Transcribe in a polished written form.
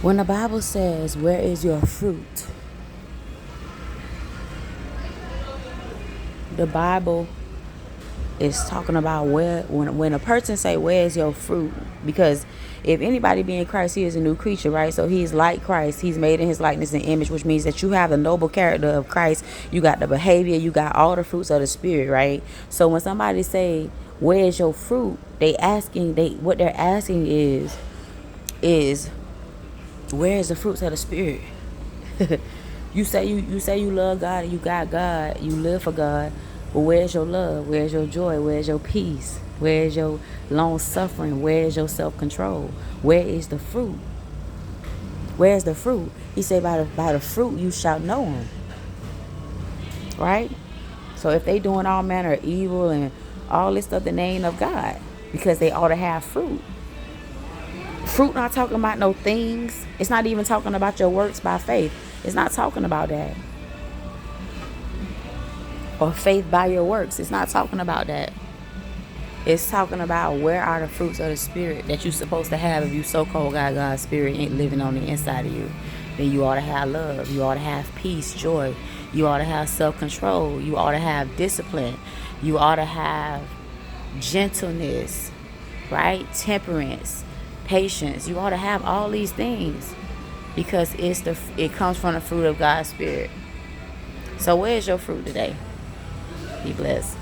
When the Bible says, where is your fruit? The Bible is talking about when a person say, where is your fruit? Because if anybody be in Christ, he is a new creature, right? So he's like Christ. He's made in his likeness and image, which means that you have the noble character of Christ. You got the behavior. You got all the fruits of the Spirit, right? So when somebody say, where is your fruit? What they're asking is where is the fruits of the Spirit? You say you love God and you got God, you live for God, but where's your love? Where's your joy? Where's your peace? Where's your long suffering? Where's your self control? Where is the fruit? Where's the fruit? He said, by the fruit you shall know them. Right? So if they doing all manner of evil and all this stuff, then they ain't of God, because they ought to have fruit. Fruit not talking about no things. It's not even talking about your works by faith. It's not talking about that. Or faith by your works. It's not talking about that. It's talking about where are the fruits of the Spirit that you're supposed to have if you so-called got God's Spirit ain't living on the inside of you. Then you ought to have love. You ought to have peace, joy. You ought to have self-control. You ought to have discipline. You ought to have gentleness, right? Temperance, patience. You ought to have all these things, because it comes from the fruit of God's Spirit. So where's your fruit today? Be blessed.